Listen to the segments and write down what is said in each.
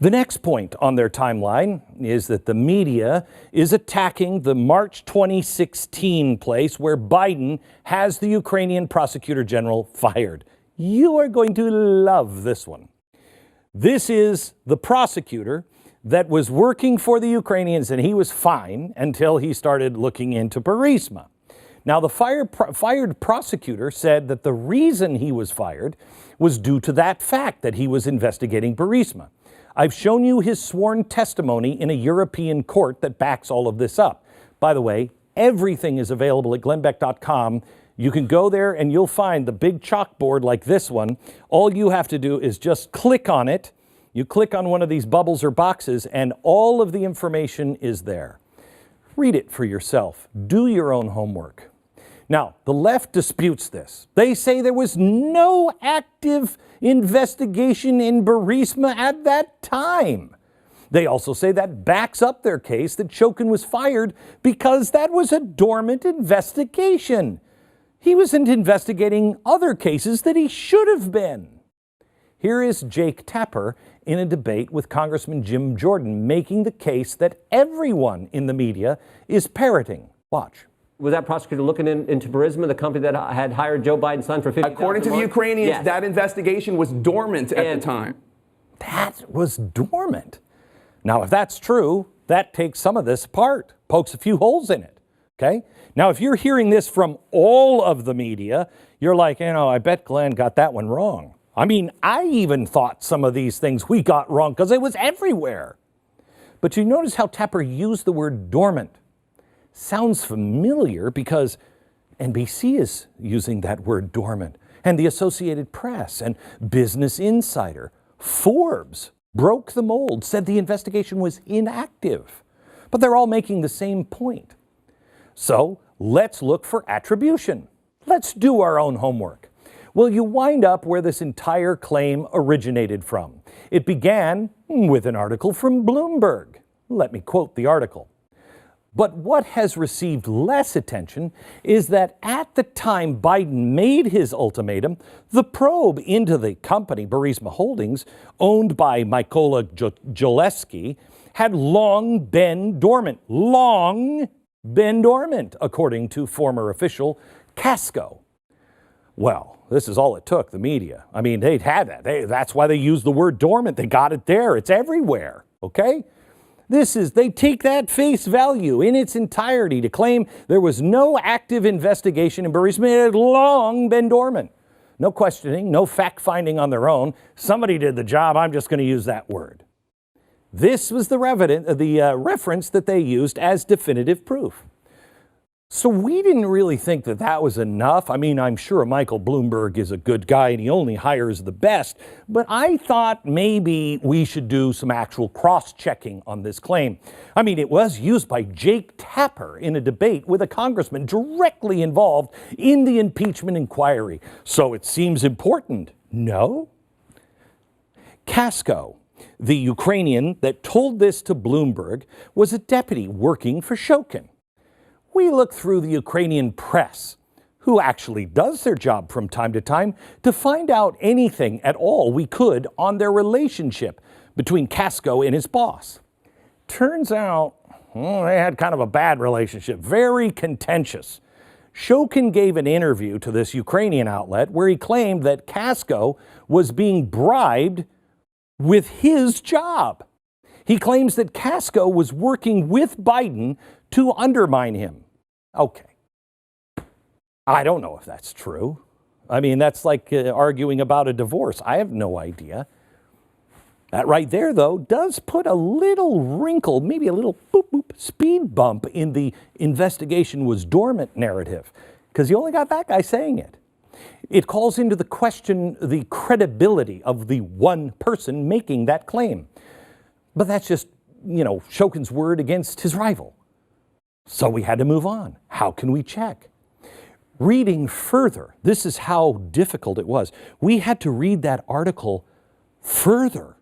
The next point on their timeline is that the media is attacking the March 2016 place where Biden has the Ukrainian prosecutor general fired. You are going to love this one. This is the prosecutor that was working for the Ukrainians, and he was fine until he started looking into Burisma. Now, the fired prosecutor said that the reason he was fired was due to that fact that he was investigating Burisma. I've shown you his sworn testimony in a European court that backs all of this up. By the way, everything is available at glennbeck.com. You can go there and you'll find the big chalkboard like this one. All you have to do is just click on it. You click on one of these bubbles or boxes and all of the information is there. Read it for yourself. Do your own homework. Now, the left disputes this. They say there was no active investigation in Burisma at that time. They also say that backs up their case that Shokin was fired because that was a dormant investigation. He wasn't investigating other cases that he should have been. Here is Jake Tapper in a debate with Congressman Jim Jordan making the case that everyone in the media is parroting. Watch. Was that prosecutor looking into Burisma, the company that had hired Joe Biden's son for $50,000? According to the Ukrainians, yes. That investigation was dormant at the time. That was dormant. Now, if that's true, that takes some of this apart, pokes a few holes in it, okay? Now, if you're hearing this from all of the media, you're like, I bet Glenn got that one wrong. I mean, I even thought some of these things we got wrong because it was everywhere. But you notice how Tapper used the word dormant. Sounds familiar because NBC is using that word dormant, and the Associated Press and Business Insider. Forbes broke the mold, said the investigation was inactive. But they're all making the same point. So let's look for attribution. Let's do our own homework. Well, you wind up where this entire claim originated from. It began with an article from Bloomberg. Let me quote the article. But what has received less attention is that at the time Biden made his ultimatum, the probe into the company, Burisma Holdings, owned by Mykola Joleski, had long been dormant. Long been dormant, according to former official Casco. Well, this is all it took, the media. I mean, they'd had that. That's why they used the word dormant. They got it there. It's everywhere, okay? They take that face value in its entirety to claim there was no active investigation in Burisma. It had long been dormant. No questioning, no fact-finding on their own. Somebody did the job. I'm just going to use that word. This was the reference that they used as definitive proof. So we didn't really think that that was enough. I mean, I'm sure Michael Bloomberg is a good guy and he only hires the best, but I thought maybe we should do some actual cross-checking on this claim. I mean, it was used by Jake Tapper in a debate with a congressman directly involved in the impeachment inquiry. So it seems important. No? Casco, the Ukrainian that told this to Bloomberg, was a deputy working for Shokin. We look through the Ukrainian press, who actually does their job from time to time, to find out anything at all we could on their relationship between Casco and his boss. Turns out, they had kind of a bad relationship, very contentious. Shokin gave an interview to this Ukrainian outlet where he claimed that Casco was being bribed with his job. He claims that Casco was working with Biden to undermine him. Okay. I don't know if that's true. I mean, that's like arguing about a divorce. I have no idea. That right there, though, does put a little wrinkle, maybe a little boop, boop, speed bump in the investigation was dormant narrative, because you only got that guy saying it. It calls into the question the credibility of the one person making that claim. But that's just, Shokin's word against his rival. So we had to move on. How can we check? Reading further, this is how difficult it was. We had to read that article further,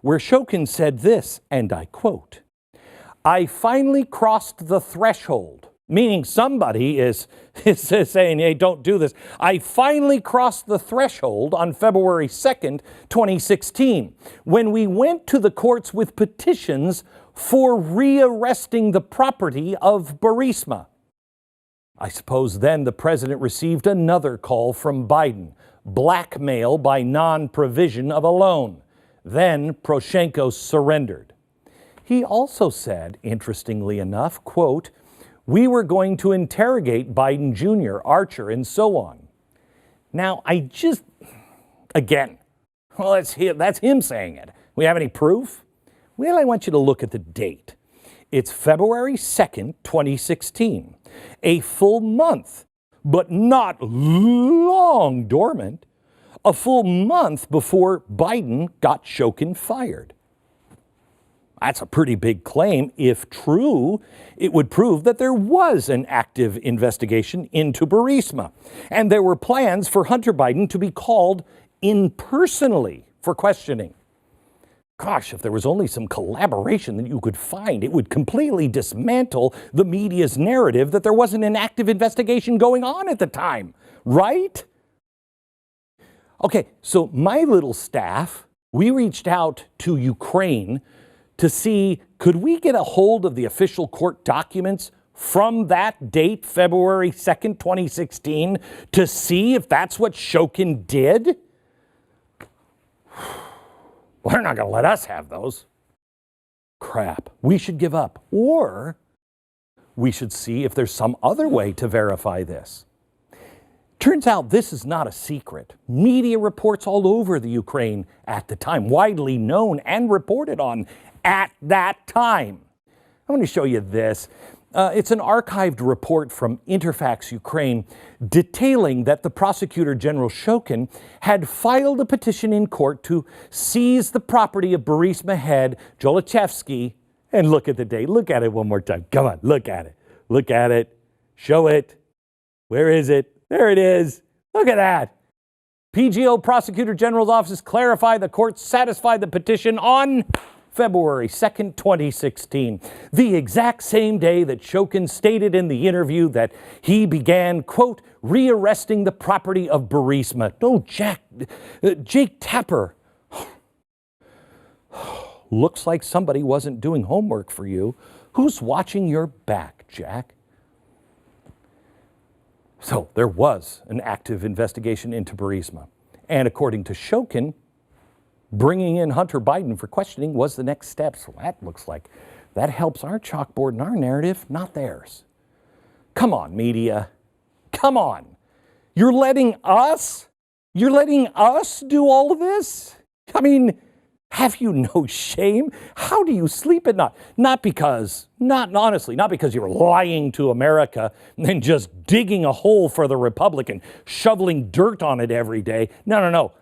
where Shokin said this, and I quote, "I finally crossed the threshold meaning somebody is saying, hey, don't do this. I finally crossed the threshold on February 2nd, 2016, when we went to the courts with petitions for rearresting the property of Burisma. I suppose then the president received another call from Biden, blackmail by non-provision of a loan. Then Poroshenko surrendered. He also said, interestingly enough, quote, we were going to interrogate Biden Jr., Archer, and so on. Now, again, well, that's him saying it. We have any proof? Well, I want you to look at the date. It's February 2nd, 2016, a full month, but not long dormant, a full month before Biden got Shokin fired. That's a pretty big claim. If true, it would prove that there was an active investigation into Burisma, and there were plans for Hunter Biden to be called in personally for questioning. Gosh, if there was only some collaboration that you could find, it would completely dismantle the media's narrative that there wasn't an active investigation going on at the time, right? Okay, so my little staff, we reached out to Ukraine to see, could we get a hold of the official court documents from that date, February 2nd, 2016, to see if that's what Shokin did? Well, they're not going to let us have those. Crap. We should give up. Or we should see if there's some other way to verify this. Turns out this is not a secret. Media reports all over the Ukraine at the time, widely known and reported on at that time. I'm going to show you this. It's an archived report from Interfax Ukraine detailing that the Prosecutor General Shokin had filed a petition in court to seize the property of Burisma head Jolachevsky. And look at the date. Look at it one more time. Come on, look at it. Look at it. Show it. Where is it? There it is. Look at that. PGO Prosecutor General's office clarified the court satisfied the petition on February 2nd, 2016, the exact same day that Shokin stated in the interview that he began, quote, rearresting the property of Burisma. No, Jake Tapper. Looks like somebody wasn't doing homework for you. Who's watching your back, Jack? So there was an active investigation into Burisma. And according to Shokin, bringing in Hunter Biden for questioning was the next step. So that looks like that helps our chalkboard and our narrative, not theirs. Come on, media. Come on. You're letting us do all of this? I mean, have you no shame? How do you sleep at night? Not because you're lying to America and just digging a hole for the Republic and shoveling dirt on it every day. No.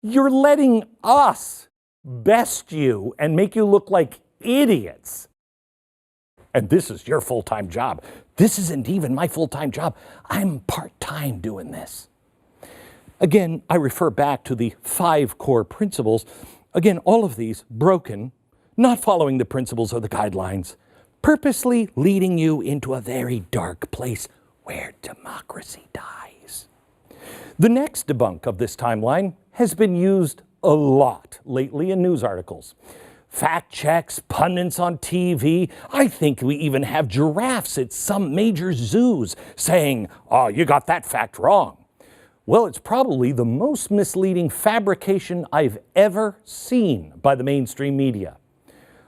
You're letting us best you and make you look like idiots. And this is your full-time job. This isn't even my full-time job. I'm part-time doing this. Again, I refer back to the 5 core principles. Again, all of these broken, not following the principles or the guidelines, purposely leading you into a very dark place where democracy dies. The next debunk of this timeline has been used a lot lately in news articles. Fact checks, pundits on TV. I think we even have giraffes at some major zoos saying, oh, you got that fact wrong. Well, it's probably the most misleading fabrication I've ever seen by the mainstream media.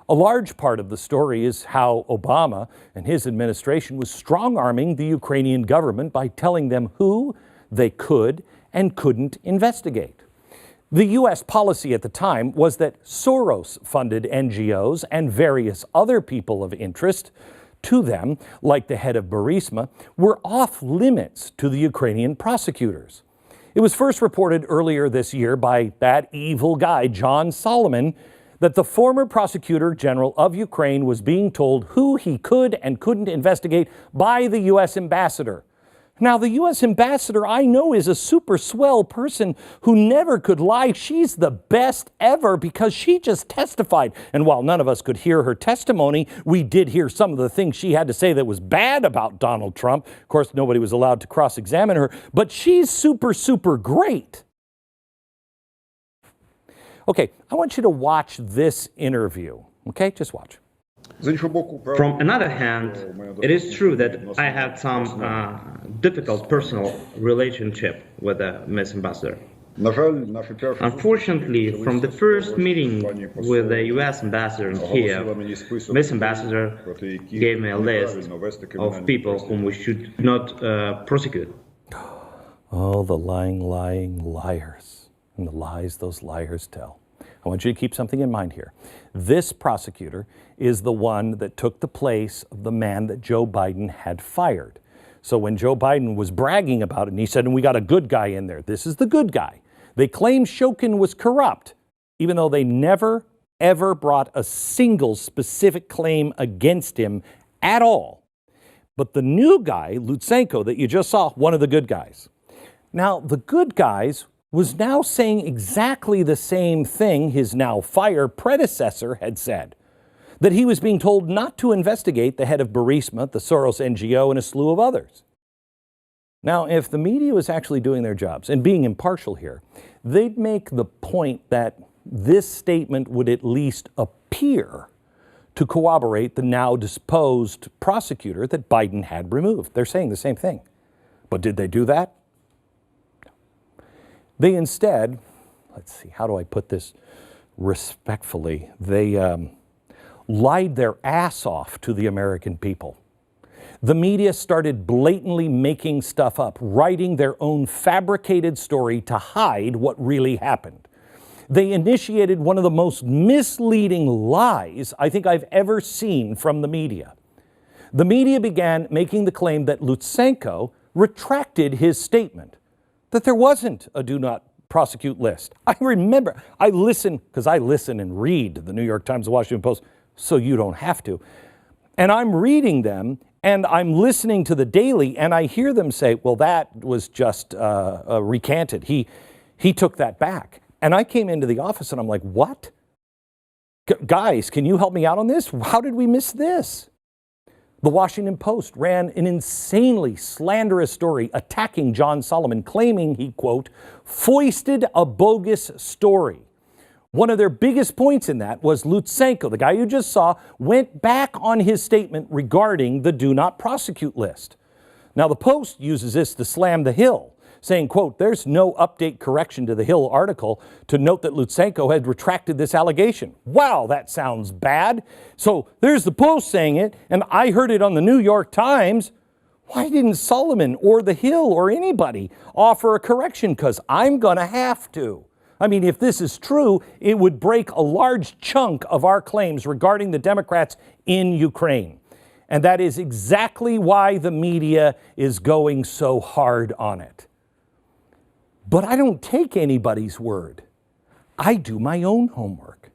A large part of the story is how Obama and his administration was strong-arming the Ukrainian government by telling them who they could and couldn't investigate. The U.S. policy at the time was that Soros-funded NGOs and various other people of interest to them, like the head of Burisma, were off limits to the Ukrainian prosecutors. It was first reported earlier this year by that evil guy, John Solomon, that the former prosecutor general of Ukraine was being told who he could and couldn't investigate by the U.S. ambassador. Now, the U.S. ambassador I know is a super swell person who never could lie. She's the best ever because she just testified. And while none of us could hear her testimony, we did hear some of the things she had to say that was bad about Donald Trump. Of course, nobody was allowed to cross-examine her, but she's super, super great. Okay, I want you to watch this interview. Okay, just watch. From another hand, it is true that I had some difficult personal relationship with Ms. Ambassador. Unfortunately, from the first meeting with the U.S. Ambassador in Kiev, Ms. Ambassador gave me a list of people whom we should not prosecute. Oh, the lying liars, and the lies those liars tell. I want you to keep something in mind here. This prosecutor is the one that took the place of the man that Joe Biden had fired. So when Joe Biden was bragging about it, and he said, and we got a good guy in there, this is the good guy. They claimed Shokin was corrupt, even though they never, ever brought a single specific claim against him at all. But the new guy, Lutsenko, that you just saw, one of the good guys. Now, the good guys was now saying exactly the same thing his now fired predecessor had said, that he was being told not to investigate the head of Burisma, the Soros NGO, and a slew of others. Now, if the media was actually doing their jobs and being impartial here, they'd make the point that this statement would at least appear to corroborate the now disposed prosecutor that Biden had removed. They're saying the same thing. But did they do that? They instead, let's see, how do I put this respectfully? They lied their ass off to the American people. The media started blatantly making stuff up, writing their own fabricated story to hide what really happened. They initiated one of the most misleading lies I think I've ever seen from the media. The media began making the claim that Lutsenko retracted his statement, that there wasn't a do not prosecute list. I remember, I listen and read the New York Times, the Washington Post, so you don't have to. And I'm reading them, and I'm listening to the Daily, and I hear them say, well, that was just recanted. He took that back. And I came into the office, and I'm like, what? Guys, can you help me out on this? How did we miss this? The Washington Post ran an insanely slanderous story attacking John Solomon, claiming he, quote, foisted a bogus story. One of their biggest points in that was Lutsenko, the guy you just saw, went back on his statement regarding the do not prosecute list. Now, the Post uses this to slam the Hill, saying, quote, there's no update correction to the Hill article to note that Lutsenko had retracted this allegation. Wow, that sounds bad. So there's the Post saying it, and I heard it on the New York Times. Why didn't Solomon or the Hill or anybody offer a correction? Because I'm going to have to. I mean, if this is true, it would break a large chunk of our claims regarding the Democrats in Ukraine. And that is exactly why the media is going so hard on it. But I don't take anybody's word. I do my own homework.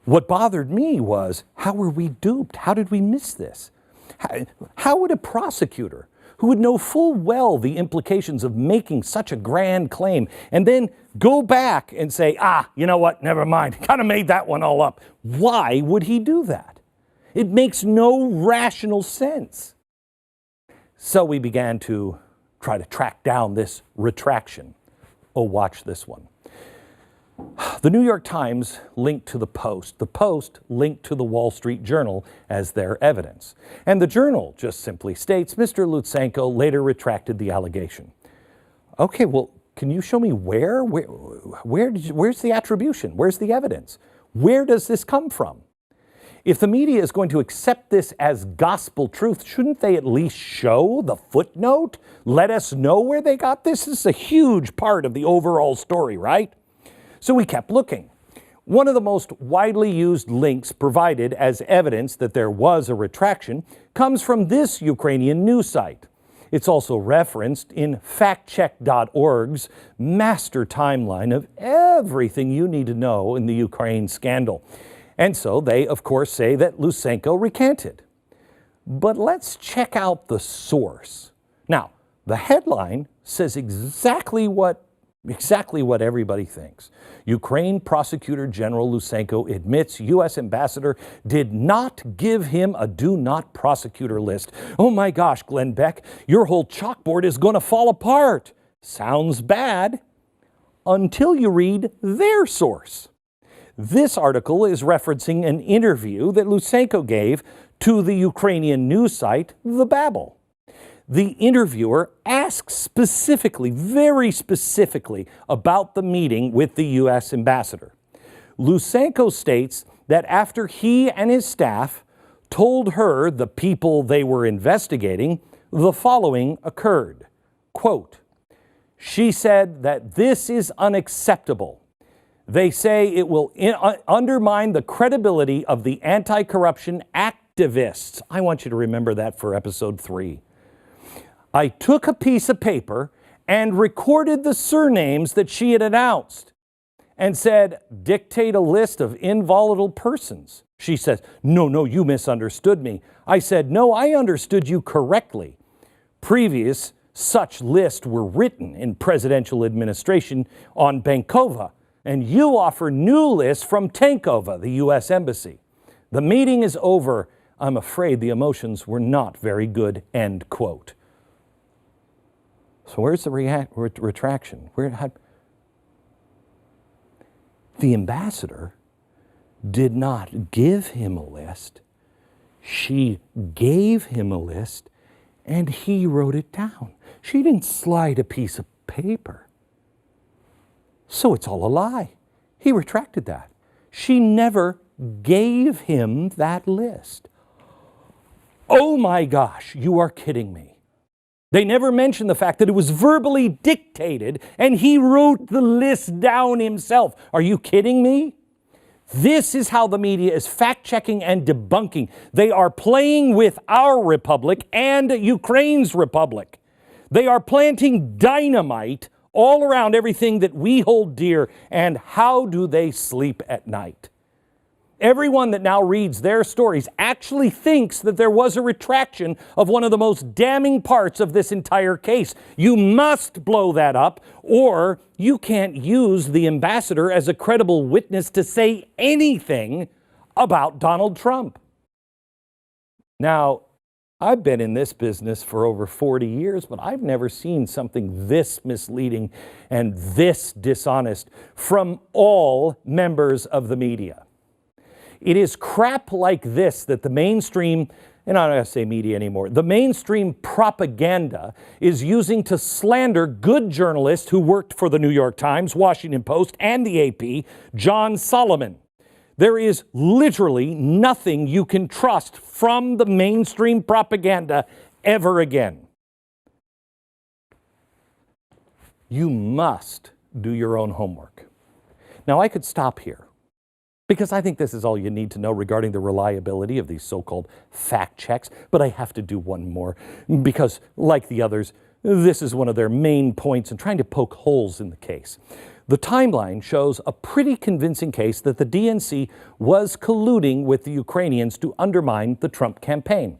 What bothered me was, how were we duped? How did we miss this? How would a prosecutor who would know full well the implications of making such a grand claim and then go back and say, you know what, never mind, kind of made that one all up. Why would he do that? It makes no rational sense. So we began to try to track down this retraction. Oh, watch this one. The New York Times linked to the Post. The Post linked to the Wall Street Journal as their evidence. And the Journal just simply states, Mr. Lutsenko later retracted the allegation. Okay, well, can you show me where? Where's the attribution? Where's the evidence? Where does this come from? If the media is going to accept this as gospel truth, shouldn't they at least show the footnote? Let us know where they got this? This is a huge part of the overall story, right? So we kept looking. One of the most widely used links provided as evidence that there was a retraction comes from this Ukrainian news site. It's also referenced in factcheck.org's master timeline of everything you need to know in the Ukraine scandal. And so they, of course, say that Lutsenko recanted. But let's check out the source. Now, The headline says exactly what everybody thinks. Ukraine Prosecutor General Lysenko admits U.S. ambassador did not give him a do not prosecutor list. Oh my gosh, Glenn Beck, your whole chalkboard is going to fall apart. Sounds bad until you read their source. This article is referencing an interview that Lysenko gave to the Ukrainian news site, The Babel. The interviewer asks specifically, very specifically, about the meeting with the U.S. ambassador. Lysenko states that after he and his staff told her, the people they were investigating, the following occurred. Quote, she said that this is unacceptable. They say it will undermine the credibility of the anti-corruption activists. I want you to remember that for episode 3. I took a piece of paper and recorded the surnames that she had announced and said, dictate a list of involatile persons. She says, no, you misunderstood me. I said, no, I understood you correctly. Previous such lists were written in presidential administration on Bankova, and you offer new lists from Tankova, the U.S. Embassy. The meeting is over. I'm afraid the emotions were not very good, end quote. So where's the retraction? The ambassador did not give him a list. She gave him a list, and he wrote it down. She didn't slide a piece of paper. So it's all a lie. He retracted that. She never gave him that list. Oh my gosh, you are kidding me. They never mentioned the fact that it was verbally dictated and he wrote the list down himself. Are you kidding me? This is how the media is fact-checking and debunking. They are playing with our republic and Ukraine's republic. They are planting dynamite all around everything that we hold dear. And how do they sleep at night? Everyone that now reads their stories actually thinks that there was a retraction of one of the most damning parts of this entire case. You must blow that up, or you can't use the ambassador as a credible witness to say anything about Donald Trump. Now, I've been in this business for over 40 years, but I've never seen something this misleading and this dishonest from all members of the media. It is crap like this that the mainstream, and I'm not going to say media anymore, the mainstream propaganda is using to slander good journalists who worked for the New York Times, Washington Post, and the AP, John Solomon. There is literally nothing you can trust from the mainstream propaganda ever again. You must do your own homework. Now, I could stop here, because I think this is all you need to know regarding the reliability of these so-called fact checks. But I have to do one more because, like the others, this is one of their main points in trying to poke holes in the case. The timeline shows a pretty convincing case that the DNC was colluding with the Ukrainians to undermine the Trump campaign.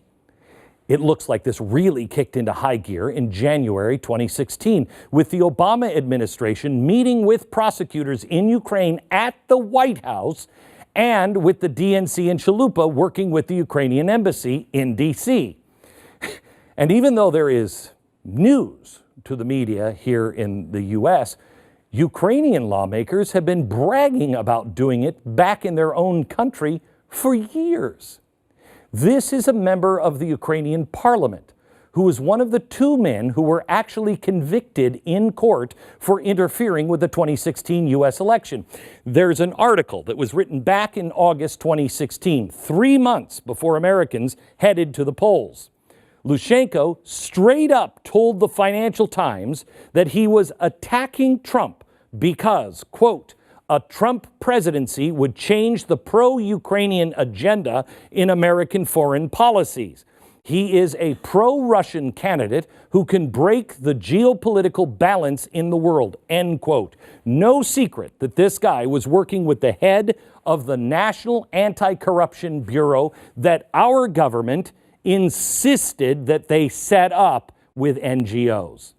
It looks like this really kicked into high gear in January 2016 with the Obama administration meeting with prosecutors in Ukraine at the White House and with the DNC in Chalupa working with the Ukrainian embassy in D.C. And even though there is news to the media here in the U.S., Ukrainian lawmakers have been bragging about doing it back in their own country for years. This is a member of the Ukrainian parliament who was one of the 2 men who were actually convicted in court for interfering with the 2016 U.S. election. There's an article that was written back in August 2016, 3 months before Americans headed to the polls. Lysenko straight up told the Financial Times that he was attacking Trump because, quote, a Trump presidency would change the pro-Ukrainian agenda in American foreign policies. He is a pro-Russian candidate who can break the geopolitical balance in the world, end quote. No secret that this guy was working with the head of the National Anti-Corruption Bureau that our government insisted that they set up with NGOs.